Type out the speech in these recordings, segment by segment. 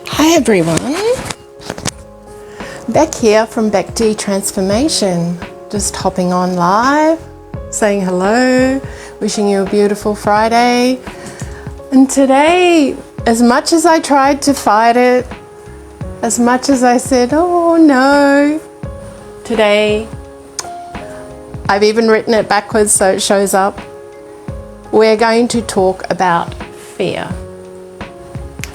Hi everyone, Beck here from Beck D Transformation. Just hopping on live, saying hello, wishing you a beautiful Friday. And today, as much as I tried to fight it, as much as I said, oh no, today, I've even written it backwards so it shows up. We're going to talk about fear.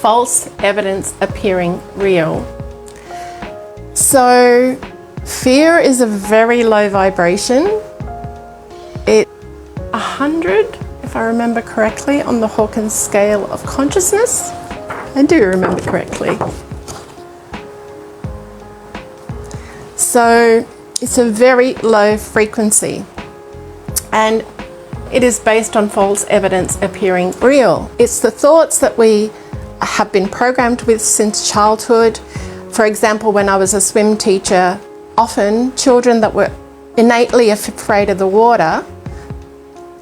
False evidence appearing real. So fear is a very low vibration. It's 100, if I remember correctly, on the Hawkins scale of consciousness. I do remember correctly. So it's a very low frequency, and it is based on false evidence appearing real. It's the thoughts that we have been programmed with since childhood. For example, when I was a swim teacher, often children that were innately afraid of the water,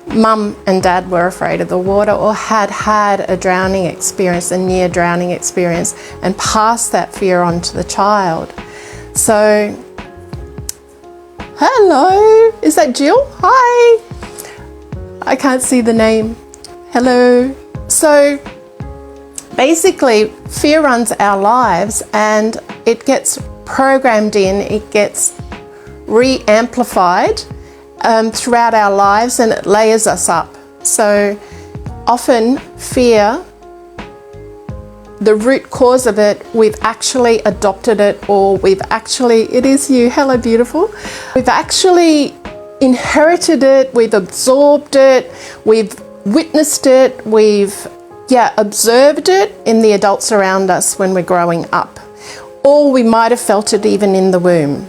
mum and dad were afraid of the water or had had a drowning experience, a near drowning experience, and passed that fear on to the child. So, hello, is that Jill? Hi, I can't see the name. Hello. So, basically, fear runs our lives and it gets programmed in, it gets re-amplified throughout our lives, and it layers us up. So often fear, the root cause of it, we've actually adopted it, or it is you, hello beautiful. We've actually inherited it, we've absorbed it, we've witnessed it, we've observed it in the adults around us when we're growing up. Or we might have felt it even in the womb,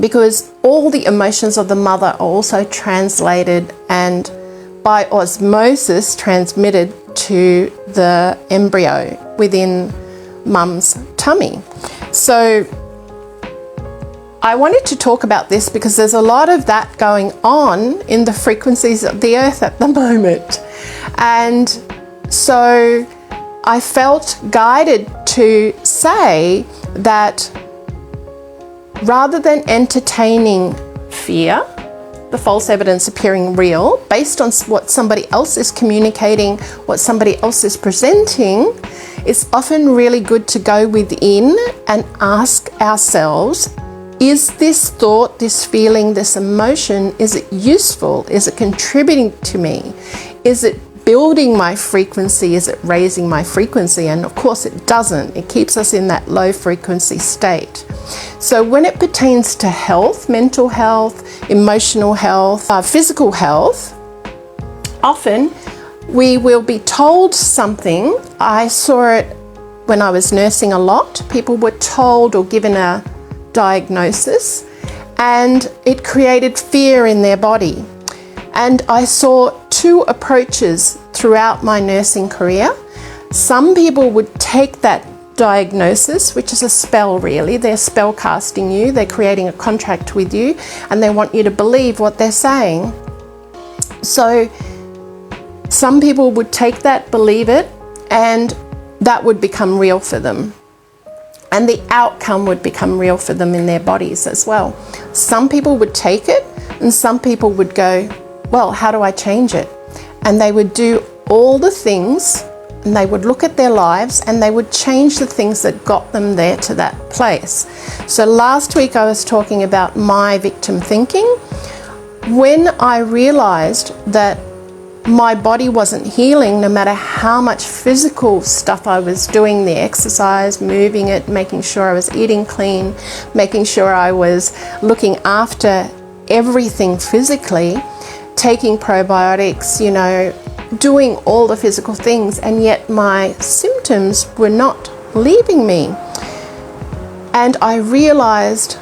because all the emotions of the mother are also translated and by osmosis transmitted to the embryo within mum's tummy. So I wanted to talk about this because there's a lot of that going on in the frequencies of the earth at the moment. And so I felt guided to say that rather than entertaining fear, the false evidence appearing real, based on what somebody else is communicating, what somebody else is presenting, it's often really good to go within and ask ourselves, is this thought, this feeling, this emotion, is it useful? Is it contributing to me? Is it building my frequency? Is it raising my frequency? And of course it doesn't. It keeps us in that low frequency state. So when it pertains to health, mental health, emotional health, physical health, often we will be told something. I saw it when I was nursing a lot. People were told or given a diagnosis, and it created fear in their body. And I saw two approaches throughout my nursing career. Some people would take that diagnosis, which is a spell really, they're spell casting you, they're creating a contract with you, and they want you to believe what they're saying. So some people would take that, believe it, and that would become real for them. And the outcome would become real for them in their bodies as well. Some people would take it, and some people would go, well, how do I change it? And they would do all the things, and they would look at their lives and they would change the things that got them there to that place. So last week I was talking about my victim thinking. When I realized that my body wasn't healing, no matter how much physical stuff I was doing, the exercise, moving it, making sure I was eating clean, making sure I was looking after everything physically, taking probiotics, doing all the physical things, and yet my symptoms were not leaving me. And I realized,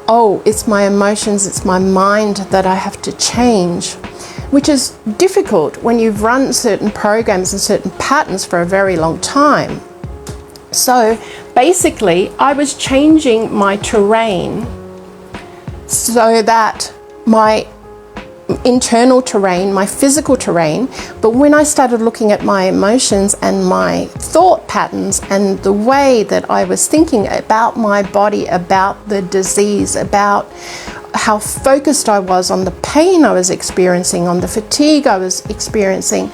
oh, it's my emotions, it's my mind that I have to change, which is difficult when you've run certain programs and certain patterns for a very long time. So basically, I was changing my terrain so that my internal terrain, my physical terrain, but when I started looking at my emotions and my thought patterns and the way that I was thinking about my body, about the disease, about how focused I was on the pain I was experiencing, on the fatigue I was experiencing,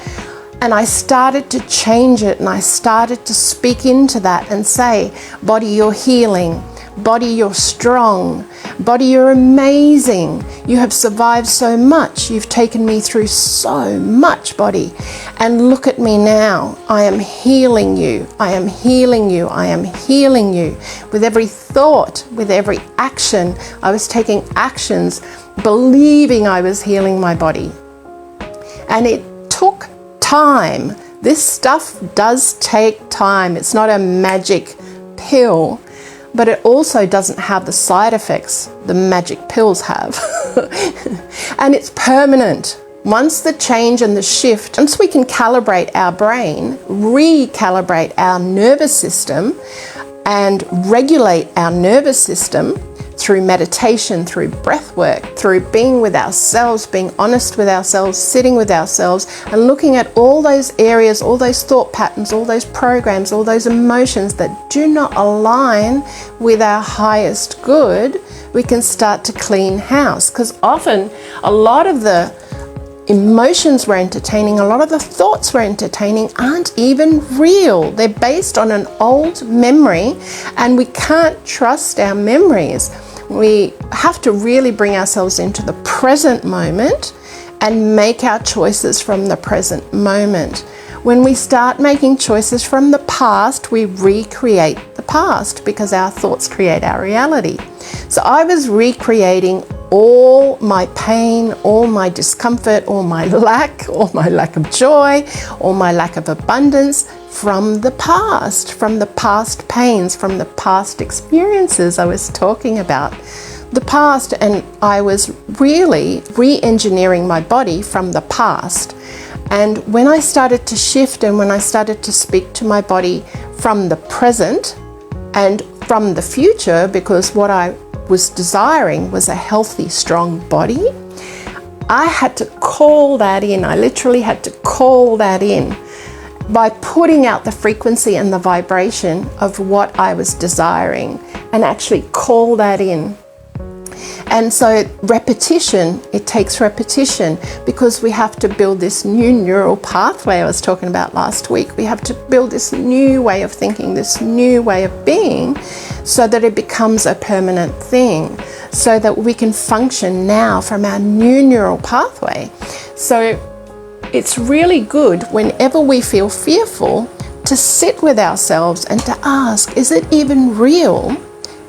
and I started to change it, and I started to speak into that and say, body, you're healing. Body, you're strong. Body, you're amazing. You have survived so much. You've taken me through so much, body. And look at me now. I am healing you. I am healing you. I am healing you. With every thought, with every action, I was taking actions, believing I was healing my body. And it took time. This stuff does take time. It's not a magic pill. But it also doesn't have the side effects the magic pills have. And it's permanent. Once the change and the shift, once we can calibrate our brain, recalibrate our nervous system, and regulate our nervous system through meditation, through breath work, through being with ourselves, being honest with ourselves, sitting with ourselves, and looking at all those areas, all those thought patterns, all those programs, all those emotions that do not align with our highest good, we can start to clean house. Because often a lot of the emotions we're entertaining, a lot of the thoughts we're entertaining aren't even real. They're based on an old memory, and we can't trust our memories. We have to really bring ourselves into the present moment and make our choices from the present moment. When we start making choices from the past, we recreate the past, because our thoughts create our reality. So I was recreating all my pain, all my discomfort, all my lack of joy, all my lack of abundance from the past pains, from the past experiences I was talking about. The past, and I was really re-engineering my body from the past. And when I started to shift and when I started to speak to my body from the present and from the future, because what I was desiring was a healthy, strong body, I had to call that in. I literally had to call that in by putting out the frequency and the vibration of what I was desiring, and actually call that in. And so repetition, it takes repetition, because we have to build this new neural pathway I was talking about last week. We have to build this new way of thinking, this new way of being, so that it becomes a permanent thing, so that we can function now from our new neural pathway. So it's really good whenever we feel fearful to sit with ourselves and to ask, is it even real?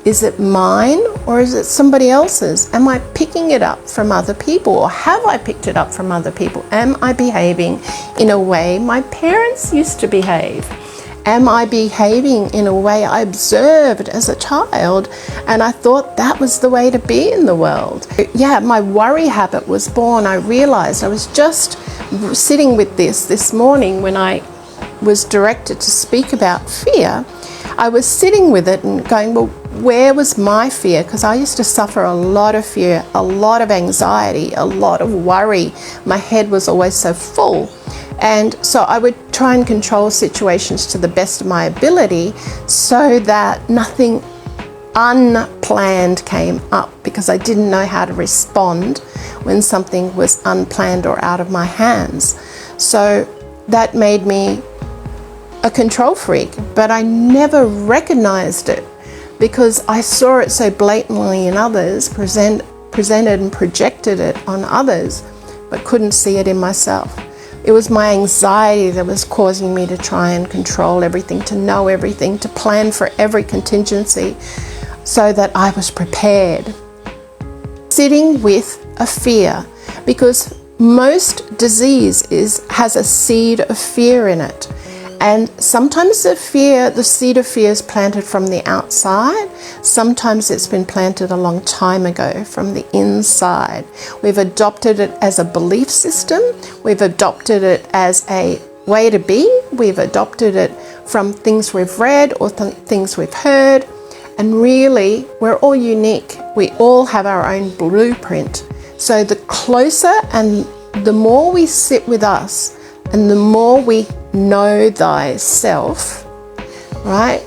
Is it mine, or is it somebody else's? Am I picking it up from other people, or have I picked it up from other people? Am I behaving in a way my parents used to behave? Am I behaving in a way I observed as a child and I thought that was the way to be in the world? Yeah, my worry habit was born. I realized I was just sitting with this morning when I was directed to speak about fear. I was sitting with it and going, well, where was my fear? Because I used to suffer a lot of fear, a lot of anxiety, a lot of worry. My head was always so full. And so I would try and control situations to the best of my ability so that nothing unplanned came up, because I didn't know how to respond when something was unplanned or out of my hands. So that made me a control freak, but I never recognized it because I saw it so blatantly in others, presented and projected it on others, but couldn't see it in myself. It was my anxiety that was causing me to try and control everything, to know everything, to plan for every contingency so that I was prepared. Sitting with a fear, because most disease has a seed of fear in it. And sometimes the seed of fear is planted from the outside. Sometimes it's been planted a long time ago from the inside. We've adopted it as a belief system. We've adopted it as a way to be. We've adopted it from things we've read or things we've heard. And really, we're all unique. We all have our own blueprint So the closer and the more we sit with us and the more we know thyself, right,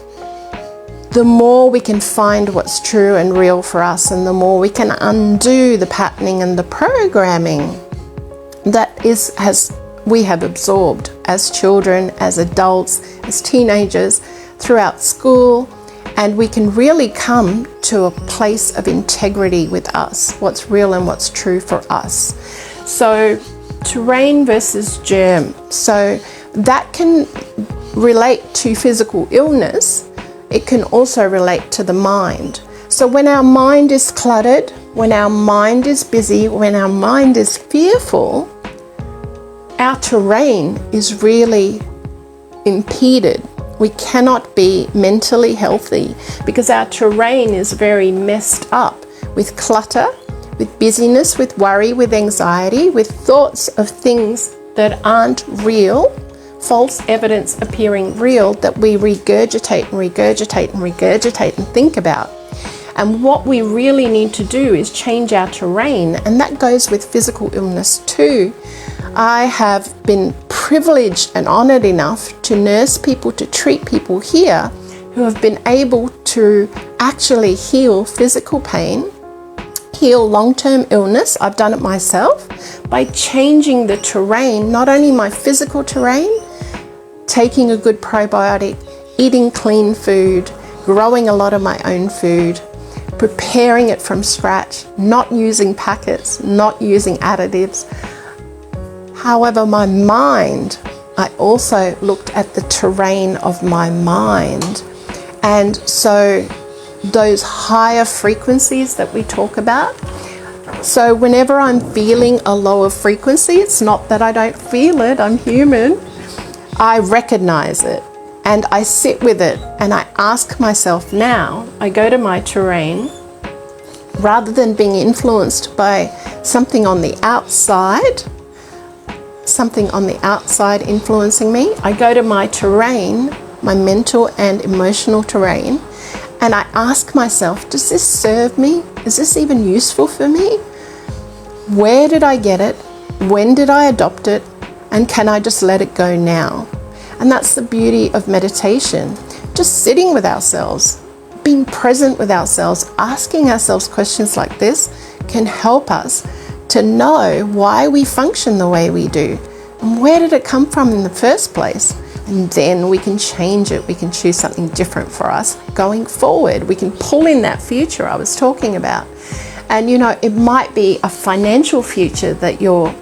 the more we can find what's true and real for us, and the more we can undo the patterning and the programming that we have absorbed as children, as adults, as teenagers, throughout school, and we can really come to a place of integrity with us, what's real and what's true for us. So terrain versus germ. So that can relate to physical illness. It can also relate to the mind. So when our mind is cluttered, when our mind is busy, when our mind is fearful, our terrain is really impeded. We cannot be mentally healthy because our terrain is very messed up with clutter, with busyness, with worry, with anxiety, with thoughts of things that aren't real, false evidence appearing real that we regurgitate and regurgitate and regurgitate and think about. And what we really need to do is change our terrain, and that goes with physical illness too. I have been privileged and honored enough to nurse people, to treat people here who have been able to actually heal physical pain, heal long-term illness. I've done it myself by changing the terrain, not only my physical terrain, taking a good probiotic, eating clean food, growing a lot of my own food, preparing it from scratch, not using packets, not using additives. However, my mind, I also looked at the terrain of my mind. And so those higher frequencies that we talk about, so whenever I'm feeling a lower frequency, it's not that I don't feel it, I'm human. I recognize it and I sit with it and I ask myself now, I go to my terrain, rather than being influenced by something on the outside influencing me, I go to my terrain, my mental and emotional terrain, and I ask myself, does this serve me? Is this even useful for me? Where did I get it? When did I adopt it? And can I just let it go now? And that's the beauty of meditation. Just sitting with ourselves, being present with ourselves, asking ourselves questions like this can help us to know why we function the way we do and where did it come from in the first place. And then we can change it. We can choose something different for us going forward. We can pull in that future I was talking about. And you know, it might be a financial future that you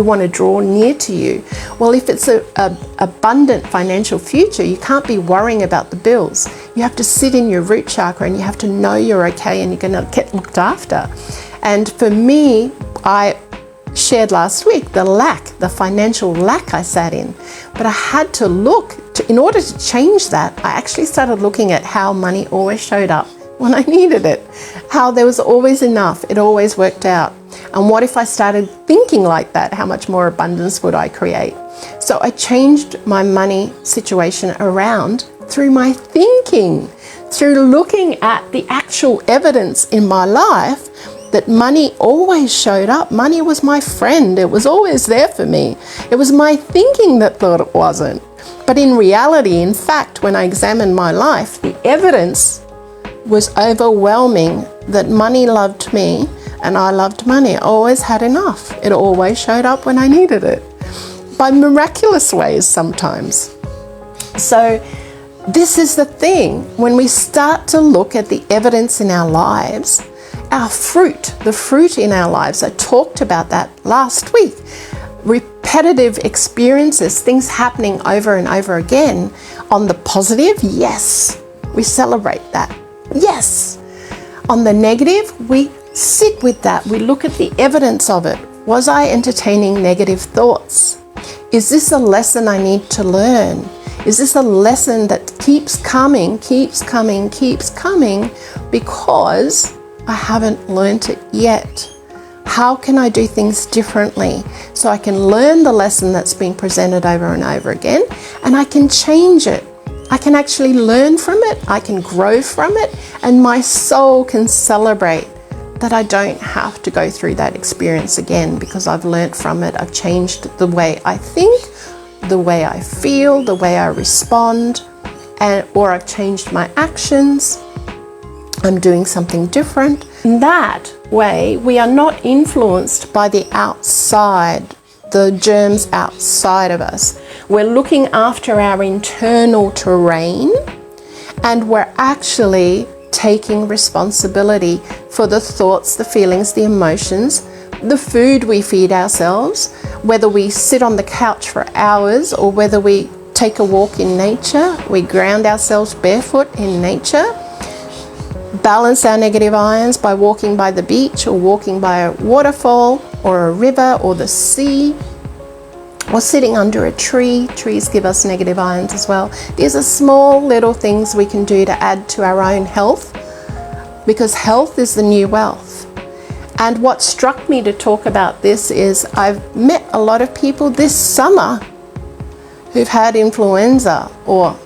want to draw near to you. Well, if it's a abundant financial future, you can't be worrying about the bills. You have to sit in your root chakra and you have to know you're okay and you're going to get looked after. And for me, I shared last week the financial lack I sat in. But I had to in order to change that, I actually started looking at how money always showed up when I needed it, how there was always enough, it always worked out. And what if I started thinking like that? How much more abundance would I create? So I changed my money situation around through my thinking, through looking at the actual evidence in my life that money always showed up. Money was my friend. It was always there for me. It was my thinking that thought it wasn't. But in reality, in fact, when I examined my life, the evidence was overwhelming that money loved me and I loved money. I always had enough. It always showed up when I needed it, by miraculous ways sometimes. So this is the thing. When we start to look at the evidence in our lives, our fruit, the fruit in our lives, I talked about that last week. Repetitive experiences, things happening over and over again. On the positive, yes, we celebrate that. Yes. On the negative, we sit with that. We look at the evidence of it. Was I entertaining negative thoughts? Is this a lesson I need to learn? Is this a lesson that keeps coming because I haven't learned it yet? How can I do things differently so I can learn the lesson that's being presented over and over again, and I can change it? I can actually learn from it, I can grow from it, and my soul can celebrate that I don't have to go through that experience again, because I've learnt from it. I've changed the way I think, the way I feel, the way I respond, or I've changed my actions. I'm doing something different. In that way, we are not influenced by the outside, the germs outside of us. We're looking after our internal terrain, and we're actually taking responsibility for the thoughts, the feelings, the emotions, the food we feed ourselves, whether we sit on the couch for hours or whether we take a walk in nature, we ground ourselves barefoot in nature, balance our negative ions by walking by the beach or walking by a waterfall or a river or the sea, or sitting under a tree. Trees give us negative ions as well. These are small little things we can do to add to our own health, because health is the new wealth. And what struck me to talk about this is I've met a lot of people this summer who've had influenza or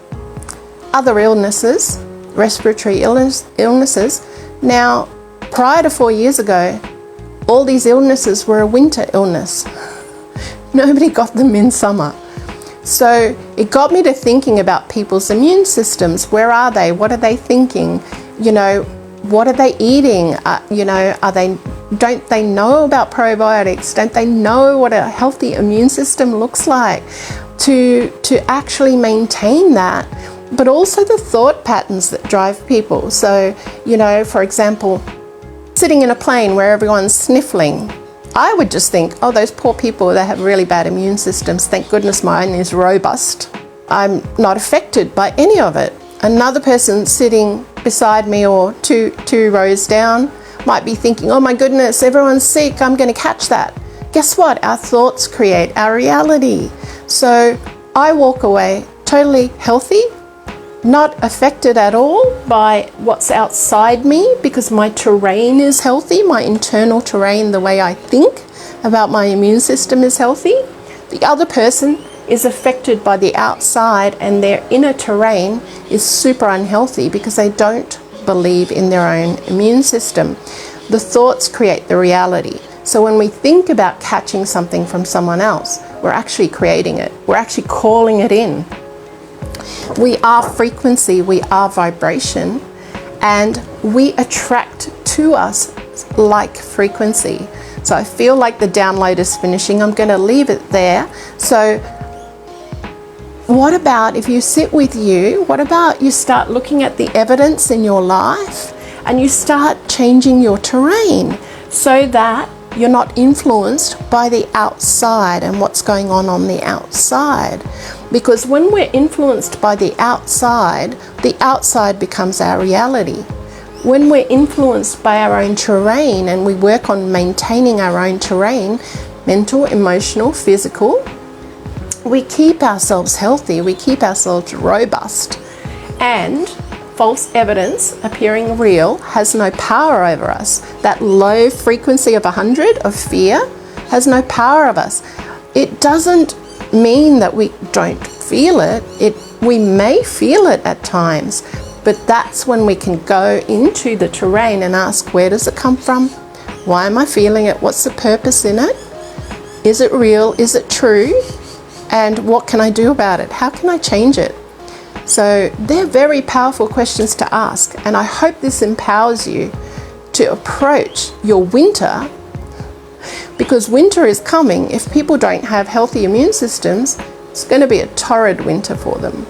other illnesses, respiratory illnesses. Now, prior to 4 years ago, all these illnesses were a winter illness. Nobody got them in summer. So it got me to thinking about people's immune systems. Where are they? What are they thinking? You know, what are they eating? Don't they know about probiotics? Don't they know what a healthy immune system looks like? To actually maintain that, but also the thought patterns that drive people. So, you know, for example, sitting in a plane where everyone's sniffling, I would just think, oh, those poor people, they have really bad immune systems. Thank goodness mine is robust. I'm not affected by any of it. Another person sitting beside me or two rows down might be thinking, oh my goodness, everyone's sick, I'm going to catch that. Guess what? Our thoughts create our reality. So I walk away totally healthy, not affected at all by what's outside me, because my terrain is healthy, my internal terrain, the way I think about my immune system is healthy. The other person is affected by the outside, and their inner terrain is super unhealthy because they don't believe in their own immune system. The thoughts create the reality. So when we think about catching something from someone else, we're actually creating it. We're actually calling it in. We are frequency, we are vibration, and we attract to us like frequency. So I feel like the download is finishing. I'm going to leave it there. So what about if you sit with you, what about you start looking at the evidence in your life and you start changing your terrain so that you're not influenced by the outside and what's going on the outside. Because when we're influenced by the outside becomes our reality. When we're influenced by our own terrain and we work on maintaining our own terrain, mental, emotional, physical, we keep ourselves healthy, we keep ourselves robust, and false evidence appearing real has no power over us. That low frequency of 100 of fear has no power of us. It doesn't mean that we don't feel it. We may feel it at times, but that's when we can go into the terrain and ask, where does it come from? Why am I feeling it? What's the purpose in it? Is it real? Is it true? And what can I do about it? How can I change it? So they're very powerful questions to ask, and I hope this empowers you to approach your winter, because winter is coming. If people don't have healthy immune systems, it's going to be a torrid winter for them.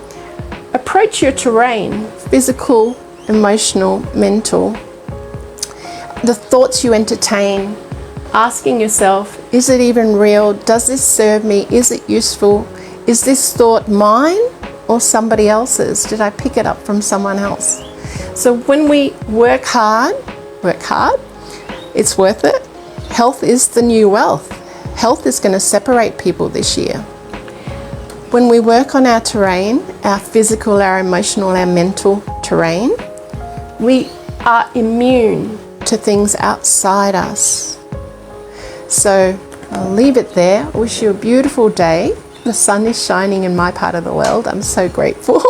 Approach your terrain, physical, emotional, mental, the thoughts you entertain, asking yourself, is it even real? Does this serve me? Is it useful? Is this thought mine or somebody else's? Did I pick it up from someone else? So when we work hard, it's worth it. Health is the new wealth. Health is going to separate people this year. When we work on our terrain, our physical, our emotional, our mental terrain, we are immune to things outside us. So I'll leave it there. I wish you a beautiful day. The sun is shining in my part of the world. I'm so grateful.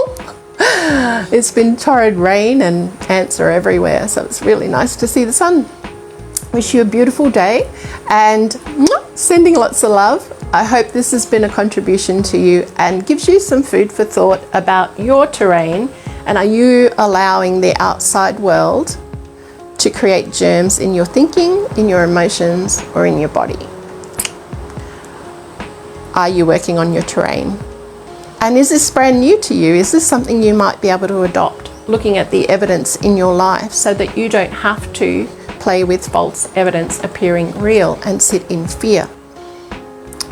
It's been torrid rain and ants are everywhere, so it's really nice to see the sun. Wish you a beautiful day and sending lots of love. I hope this has been a contribution to you and gives you some food for thought about your terrain, and are you allowing the outside world to create germs in your thinking, in your emotions, or in your body? Are you working on your terrain? And is this brand new to you? Is this something you might be able to adopt, looking at the evidence in your life so that you don't have to play with false evidence appearing real and sit in fear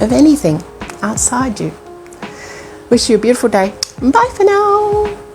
of anything outside you? Wish you a beautiful day. Bye for now.